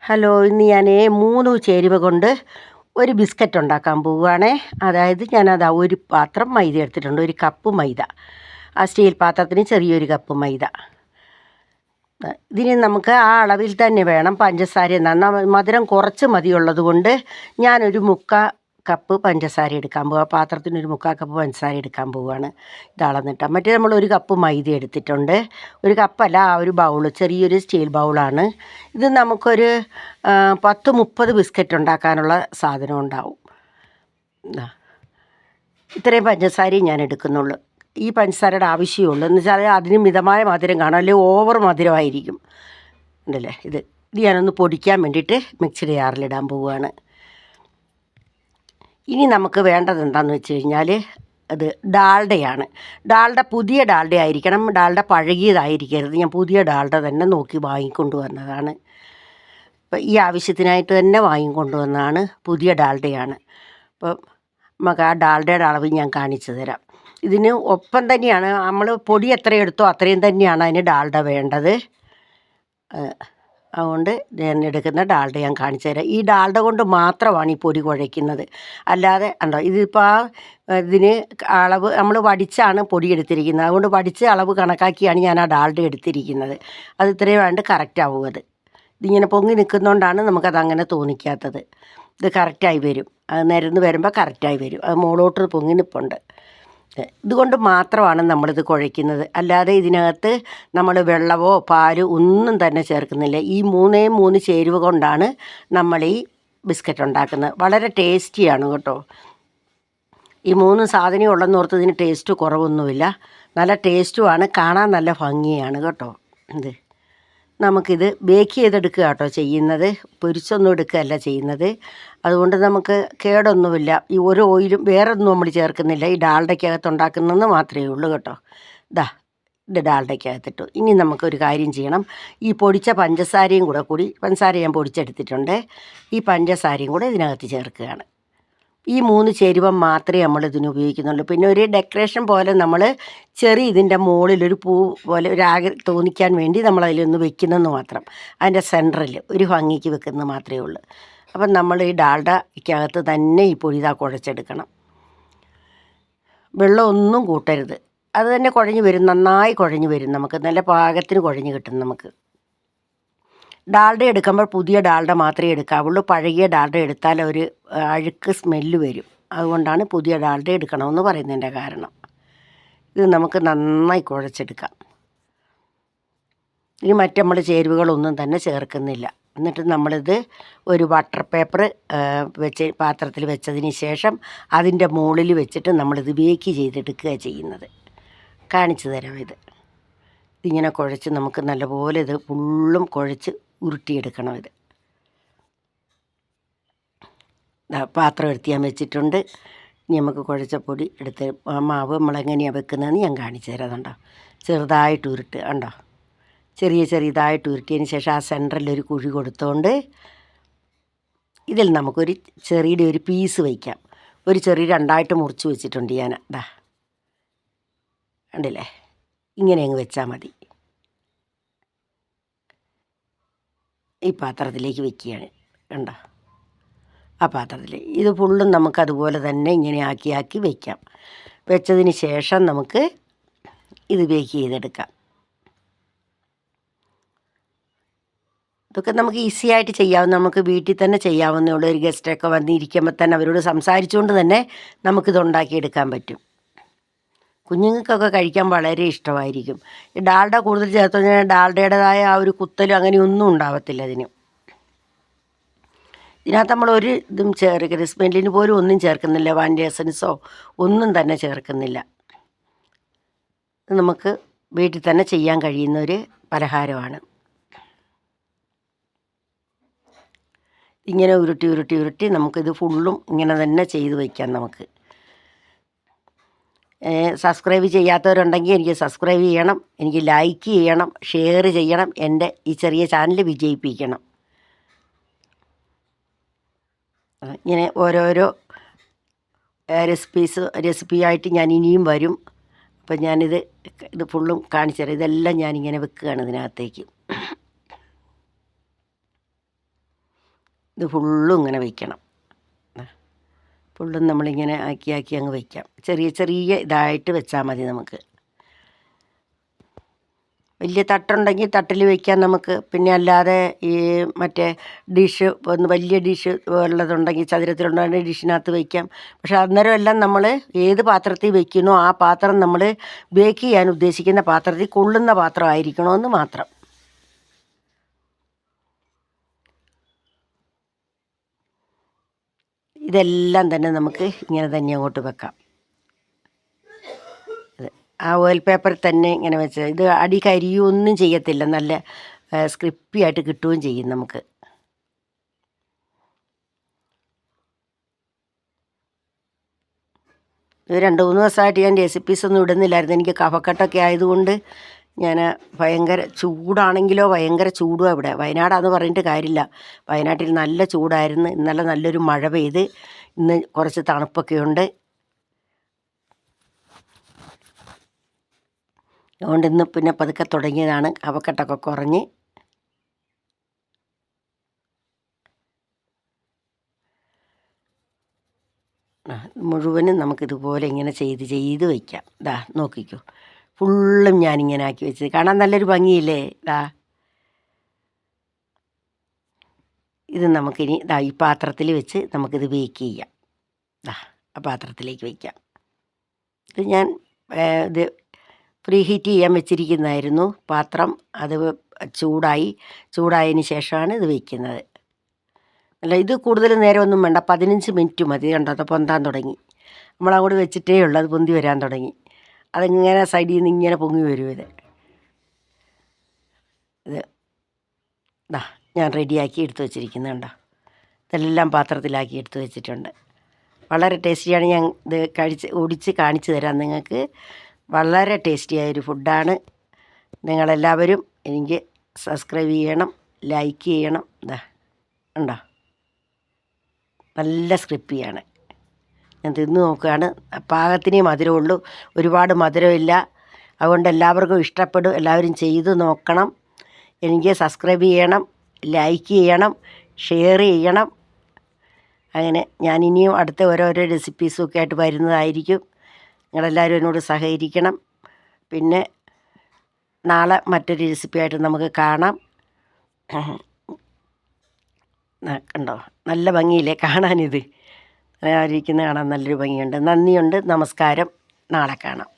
Hello, ഇന്ന് ഞാൻ 3 ചേരുവ കൊണ്ട് ഒരു ബിസ്ക്കറ്റ് ഉണ്ടാക്കാൻ പോവുകയാണേ. അതായത് ഞാനതാ ഒരു പാത്രം മൈദ എടുത്തിട്ടുണ്ട്, ഒരു കപ്പ് മൈദ. ആ സ്റ്റീൽ പാത്രത്തിന് ചെറിയൊരു കപ്പ് മൈദ. ഇതിന് നമുക്ക് ആ അളവിൽ തന്നെ വേണം പഞ്ചസാര. മധുരം കുറച്ച് മതിയുള്ളത് കൊണ്ട് ഞാനൊരു കപ്പ് പഞ്ചസാര എടുക്കാൻ പോവുക. പാത്രത്തിന് ഒരു 3/4 കപ്പ് പഞ്ചസാര എടുക്കാൻ പോവുകയാണ്. ഇത് അളന്നിട്ടാൽ മറ്റേ നമ്മൾ ഒരു കപ്പ് മൈദ എടുത്തിട്ടുണ്ട്. ഒരു കപ്പല്ല, ആ ഒരു ബൗള്, ചെറിയൊരു സ്റ്റീൽ ബൗളാണ് ഇത്. നമുക്കൊരു 10-30 ബിസ്ക്കറ്റ് ഉണ്ടാക്കാനുള്ള സാധനം ഉണ്ടാവും. ഇത്രയും പഞ്ചസാരയും ഞാൻ എടുക്കുന്നുള്ളൂ. ഈ പഞ്ചസാരയുടെ ആവശ്യമുള്ളൂ എന്ന് വെച്ചാൽ അതിന് മിതമായ മധുരം കാണും, അല്ലെങ്കിൽ ഓവർ മധുരമായിരിക്കും. ഉണ്ടല്ലേ, ഇത് ഞാനൊന്ന് പൊടിക്കാൻ വേണ്ടിയിട്ട് മിക്സിയുടെ ജാറിലിടാൻ പോവുകയാണ്. ഇനി നമുക്ക് വേണ്ടത് എന്താണെന്ന് വെച്ച് കഴിഞ്ഞാൽ അത് ഡാൽഡയാണ്. പുതിയ ഡാൽഡ ആയിരിക്കണം, ഡാൽഡ പഴകിയതായിരിക്കരുത്. ഞാൻ പുതിയ ഡാൽഡ തന്നെ നോക്കി വാങ്ങിക്കൊണ്ട് വന്നതാണ്. അപ്പം ഈ ആവശ്യത്തിനായിട്ട് തന്നെ വാങ്ങിക്കൊണ്ട് വന്നതാണ്, പുതിയ ഡാൽഡയാണ്. അപ്പം നമുക്ക് ആ ഡാൽഡയുടെ അളവ് ഞാൻ കാണിച്ചു തരാം. ഇതിന് ഒപ്പം തന്നെയാണ് നമ്മൾ പൊടി എത്ര എടുത്തോ അത്രയും തന്നെയാണ് അതിന് ഡാൽഡ വേണ്ടത്. അതുകൊണ്ട് ഞാൻ എടുക്കുന്ന ഡാൽഡ ഞാൻ കാണിച്ചു തരാം. ഈ ഡാൽഡ കൊണ്ട് മാത്രമാണ് ഈ പൊടി കുഴയ്ക്കുന്നത്. അല്ലാതെ ഉണ്ടോ, ഇതിപ്പോൾ ഇതിന് അളവ് നമ്മൾ വടിച്ചാണ് പൊടി എടുത്തിരിക്കുന്നത്. അതുകൊണ്ട് വടിച്ച് അളവ് കണക്കാക്കിയാണ് ഞാൻ ആ ഡാൽഡ എടുത്തിരിക്കുന്നത്. അത് ഇത്രയും വേണ്ട കറക്റ്റ് ആവും. ഇതിങ്ങനെ പൊങ്ങി നിൽക്കുന്നതുകൊണ്ടാണ് നമുക്കത് അങ്ങനെ തോന്നിക്കാത്തത്. ഇത് കറക്റ്റായി വരും, അത് നിരന്ന് വരുമ്പോൾ കറക്റ്റായി വരും. അത് മുകളോട്ട് പൊങ്ങി നിൽപ്പുണ്ട്. ഇതുകൊണ്ട് മാത്രമാണ് നമ്മളിത് കുഴയ്ക്കുന്നത്. അല്ലാതെ ഇതിനകത്ത് നമ്മൾ വെള്ളമോ പാലോ ഒന്നും തന്നെ ചേർക്കുന്നില്ല. ഈ 3 ചേരുവ കൊണ്ടാണ് നമ്മൾ ഈ ബിസ്ക്കറ്റ് ഉണ്ടാക്കുന്നത്. വളരെ ടേസ്റ്റിയാണ് കേട്ടോ. ഈ 3 സാധനം ഉള്ളെന്നോർത്ത് ഇതിന് ടേസ്റ്റ് കുറവൊന്നുമില്ല, നല്ല ടേസ്റ്റുമാണ്, കാണാൻ നല്ല ഭംഗിയാണ് കേട്ടോ. നമുക്കിത് ബേക്ക് ചെയ്തെടുക്കുക കേട്ടോ ചെയ്യുന്നത്, പൊരിച്ചൊന്നും എടുക്കുകയല്ല ചെയ്യുന്നത്. അതുകൊണ്ട് നമുക്ക് കേടൊന്നുമില്ല. ഈ ഒരു ഓയിലും വേറെ ഒന്നും നമ്മൾ ചേർക്കുന്നില്ല. ഈ ഡാൽഡയ്ക്കകത്ത് ഉണ്ടാക്കുന്നതെന്ന് മാത്രമേ ഉള്ളൂ കേട്ടോ. ഇത് ഡാൽഡയ്ക്കകത്തിട്ടു. ഇനി നമുക്കൊരു കാര്യം ചെയ്യണം. ഈ പൊടിച്ച പഞ്ചസാര ഞാൻ പൊടിച്ചെടുത്തിട്ടുണ്ട്. ഈ പഞ്ചസാരയും കൂടെ ഇതിനകത്ത് ചേർക്കുകയാണ്. ഈ 3 ചേരുവ മാത്രമേ നമ്മളിതിന് ഉപയോഗിക്കുന്നുള്ളൂ. പിന്നെ ഒരു ഡെക്കറേഷൻ പോലെ നമ്മൾ ഇതിൻ്റെ മുകളിലൊരു പൂ പോലെ തോന്നിക്കാൻ വേണ്ടി നമ്മളതിലൊന്ന് വെക്കുന്നതെന്ന് മാത്രം. അതിൻ്റെ സെൻറ്ററിൽ ഒരു ഭംഗിക്ക് വെക്കുന്നത് മാത്രമേ ഉള്ളൂ. അപ്പം നമ്മൾ ഈ ഡാൽഡയ്ക്കകത്ത് തന്നെ ഈ പൊടി കുഴച്ചെടുക്കണം. വെള്ളമൊന്നും കൂട്ടരുത്. അത് തന്നെ കുഴഞ്ഞ് വരും, നന്നായി കുഴഞ്ഞ് വരും. നമുക്ക് നല്ല പാകത്തിന് കുഴഞ്ഞ് കിട്ടും. നമുക്ക് ഡാൽഡ എടുക്കുമ്പോൾ പുതിയ ഡാൽഡ മാത്രമേ എടുക്കാവുള്ളൂ. പഴകിയ ഡാൽഡ എടുത്താൽ ഒരു അഴുക്ക് സ്മെല്ല് വരും. അതുകൊണ്ടാണ് പുതിയ ഡാൽഡ എടുക്കണമെന്ന് പറയുന്നതിൻ്റെ കാരണം. ഇത് നമുക്ക് നന്നായി കുഴച്ചെടുക്കാം. ഇനി നമ്മൾ ചേരുവകളൊന്നും തന്നെ ചേർക്കുന്നില്ല. എന്നിട്ട് നമ്മളിത് ഒരു ബട്ടർ പേപ്പർ പാത്രത്തിൽ വെച്ചതിന് ശേഷം അതിൻ്റെ മുകളിൽ വെച്ചിട്ട് നമ്മളിത് ബേക്ക് ചെയ്തെടുക്കുക ചെയ്യുന്നത്. കാണിച്ചു തരാം. ഇതിങ്ങനെ കുഴച്ച് നമുക്ക് നല്ലപോലെ ഇത് ഫുള്ളും കുഴച്ച് ഉരുട്ടിയെടുക്കണം. പാത്രം എടുത്ത് ഞാൻ വെച്ചിട്ടുണ്ട്. ഇനി നമുക്ക് കുഴച്ച പൊടി എടുത്ത് മാവ് നമ്മളെങ്ങനെയാണ് വെക്കുന്നതെന്ന് ഞാൻ കാണിച്ചു തരാം. അതുണ്ടോ, ചെറുതായിട്ട് ഉരുട്ട് കണ്ടോ, ചെറിയതായിട്ട് ഉരുട്ടിയതിന് ശേഷം ആ സെൻറ്ററിലൊരു കുഴി കൊടുത്തുകൊണ്ട് ഇതിൽ നമുക്കൊരു ചെറിയുടെ ഒരു പീസ് വയ്ക്കാം. ഒരു ചെറിയ 2ആയിട്ട് മുറിച്ച് വെച്ചിട്ടുണ്ട് ഞാൻ. കണ്ടില്ലേ, ഇങ്ങനെ അങ്ങ് വെച്ചാൽ മതി. ഈ പാത്രത്തിലേക്ക് വെക്കുകയാണ്. കണ്ടോ, ആ പാത്രത്തിൽ ഇത് ഫുള്ളും നമുക്കതുപോലെ തന്നെ ഇങ്ങനെ ആക്കി വയ്ക്കാം. വെച്ചതിന് ശേഷം നമുക്ക് ഇത് ബേക്ക് ചെയ്തെടുക്കാം. ഇതൊക്കെ നമുക്ക് ഈസി ആയിട്ട് ചെയ്യാവുന്ന, നമുക്ക് വീട്ടിൽ തന്നെ ചെയ്യാവുന്നേ ഉള്ളൂ. ഒരു ഗസ്റ്റൊക്കെ വന്നിരിക്കുമ്പോൾ തന്നെ അവരോട് സംസാരിച്ചുകൊണ്ട് തന്നെ നമുക്കിത് ഉണ്ടാക്കിയെടുക്കാൻ പറ്റും. കുഞ്ഞുങ്ങൾക്കൊക്കെ കഴിക്കാൻ വളരെ ഇഷ്ടമായിരിക്കും. ഈ ഡാൽഡ കൂടുതൽ ചേർത്ത് കഴിഞ്ഞാൽ ഡാൽഡയുടേതായ ആ ഒരു കുത്തലും അങ്ങനെയൊന്നും ഉണ്ടാവത്തില്ല ഇതിന്. ഇതിനകത്ത് നമ്മൾ ഒരു ഇതും ചേർക്കരുത്, സ്മെല്ലിന് പോലും ഒന്നും ചേർക്കുന്നില്ല. വാനില എസൻസോ ഒന്നും തന്നെ ചേർക്കുന്നില്ല. ഇത് നമുക്ക് വീട്ടിൽ തന്നെ ചെയ്യാൻ കഴിയുന്ന ഒരു പലഹാരമാണ്. ഇങ്ങനെ ഉരുട്ടി നമുക്കിത് ഫുള്ളും ഇങ്ങനെ തന്നെ ചെയ്ത് വയ്ക്കാം. നമുക്ക് സബ്സ്ക്രൈബ് ചെയ്യാത്തവരുണ്ടെങ്കിൽ എനിക്ക് സബ്സ്ക്രൈബ് ചെയ്യണം, എനിക്ക് ലൈക്ക് ചെയ്യണം, ഷെയർ ചെയ്യണം, എൻ്റെ ഈ ചെറിയ ചാനൽ വിജയിപ്പിക്കണം. ഇങ്ങനെ ഓരോരോ റെസിപ്പിയായിട്ട് ഞാൻ ഇനിയും വരും. അപ്പം ഞാനിത് ഫുള്ളും കാണിച്ചു തരാം. ഇതെല്ലാം ഞാനിങ്ങനെ വെക്കുകയാണ് ഇതിനകത്തേക്ക്. ഇത് ഫുള്ളും ഇങ്ങനെ വയ്ക്കണം. ഫുള്ളും നമ്മളിങ്ങനെ ആക്കി അങ്ങ് വയ്ക്കാം. ചെറിയ ചെറിയ ഇതായിട്ട് വെച്ചാൽ മതി നമുക്ക്. വലിയ തട്ടുണ്ടെങ്കിൽ തട്ടിൽ വയ്ക്കാം നമുക്ക്. പിന്നെ അല്ലാതെ ഈ മറ്റേ ഡിഷ് ഒന്ന് വലിയ ഡിഷ് ഉള്ളതുണ്ടെങ്കിൽ ചതുരത്തിലുണ്ടെങ്കിൽ ഡിഷിനകത്ത് വയ്ക്കാം. പക്ഷേ അന്നേരം എല്ലാം നമ്മൾ ഏത് പാത്രത്തിൽ വയ്ക്കണോ ആ പാത്രം നമ്മൾ ബേക്ക് ചെയ്യാൻ ഉദ്ദേശിക്കുന്ന പാത്രത്തിൽ കൊള്ളുന്ന പാത്രം ആയിരിക്കണമെന്ന് മാത്രം. ഇതെല്ലാം തന്നെ നമുക്ക് ഇങ്ങനെ തന്നെ അങ്ങോട്ട് വെക്കാം. ആ ഓയിൽ പേപ്പറിൽ തന്നെ ഇങ്ങനെ വെച്ച് ഇത് അടി കരിയൊന്നും ചെയ്യത്തില്ല. നല്ല സ്ക്രിപ്പി ആയിട്ട് കിട്ടുകയും ചെയ്യും നമുക്ക്. ഇത് 2-3 ദിവസമായിട്ട് ഞാൻ റെസിപ്പീസൊന്നും ഇടുന്നില്ലായിരുന്നു. എനിക്ക് കഫക്കെട്ടൊക്കെ ആയതുകൊണ്ട് ഞാൻ ഭയങ്കര ചൂടാണെങ്കിലോ ഭയങ്കര ചൂടുമാണ് ഇവിടെ. വയനാടാന്ന് പറഞ്ഞിട്ട് കാര്യമില്ല. വയനാട്ടിൽ നല്ല ചൂടായിരുന്നു. ഇന്നലെ നല്ലൊരു മഴ പെയ്ത് ഇന്ന് കുറച്ച് തണുപ്പൊക്കെ ഉണ്ട്. അതുകൊണ്ട് ഇന്ന് പിന്നെ പതുക്കെ തുടങ്ങിയതാണ്. കഫക്കെട്ടൊക്കെ കുറഞ്ഞ് മുഴുവനും നമുക്കിതുപോലെ ഇങ്ങനെ ചെയ്ത് വയ്ക്കാം. ഇതാ നോക്കിക്കോ, ഫുള്ളും ഞാനിങ്ങനെ ആക്കി വെച്ച് കാണാൻ നല്ലൊരു ഭംഗിയില്ലേ. ഇതാ ഇത് നമുക്കിനി ഇതാ ഈ പാത്രത്തിൽ വെച്ച് നമുക്കിത് ബേക്ക് ചെയ്യാം. ഇതാ ആ പാത്രത്തിലേക്ക് വയ്ക്കാം. ഇത് ഞാൻ ഇത് പ്രീ ഹീറ്റ് ചെയ്യാൻ വെച്ചിരിക്കുന്നതായിരുന്നു പാത്രം. അത് ചൂടായതിന് ശേഷമാണ് ഇത് വയ്ക്കുന്നത്. അല്ല, ഇത് കൂടുതൽ നേരമൊന്നും വേണ്ട, 15 മിനിറ്റ് മതി. കണ്ടോ, അത് പൊന്താൻ തുടങ്ങി. നമ്മളങ്ങോട്ട് വെച്ചിട്ടേ ഉള്ളൂ, അത് പൊന്തി വരാൻ തുടങ്ങി. അതിങ്ങനെ സൈഡിൽ നിന്ന് ഇങ്ങനെ പൊങ്ങി വരും. ഇത് ഇതാ ഞാൻ റെഡിയാക്കി എടുത്ത് വെച്ചിരിക്കുന്നത് കണ്ടോ. ഇതെല്ലാം പാത്രത്തിലാക്കി എടുത്ത് വെച്ചിട്ടുണ്ട്. വളരെ ടേസ്റ്റിയാണ്. ഞാൻ ഇത് ഒടിച്ച് കാണിച്ചു തരാം നിങ്ങൾക്ക്. വളരെ ടേസ്റ്റിയായൊരു ഫുഡാണ്. നിങ്ങളെല്ലാവരും എനിക്ക് സബ്സ്ക്രൈബ് ചെയ്യണം, ലൈക്ക് ചെയ്യണം. ഇതാ ഉണ്ടോ, നല്ല സ്ക്രിപ്പിയാണ്. ഞാൻ തിന്ന് നോക്കുകയാണ്. പാകത്തിനേ മധുരമുള്ളൂ, ഒരുപാട് മധുരമില്ല. അതുകൊണ്ട് എല്ലാവർക്കും ഇഷ്ടപ്പെടും. എല്ലാവരും ചെയ്ത് നോക്കണം. എനിക്ക് സബ്സ്ക്രൈബ് ചെയ്യണം, ലൈക്ക് ചെയ്യണം, ഷെയർ ചെയ്യണം. അങ്ങനെ ഞാൻ ഇനിയും അടുത്ത ഓരോരോ റെസിപ്പീസും ഒക്കെ ആയിട്ട് വരുന്നതായിരിക്കും. നിങ്ങളെല്ലാവരും എന്നോട് സഹകരിക്കണം. പിന്നെ നാളെ മറ്റൊരു റെസിപ്പിയായിട്ട് നമുക്ക് കാണാം. കണ്ടോ, നല്ല ഭംഗിയില്ലേ കാണാനിത്. ഇരിക്കുന്നത് കാണാൻ നല്ലൊരു ഭംഗിയുണ്ട്. നന്ദിയുണ്ട്. നമസ്കാരം. നാളെ കാണാം.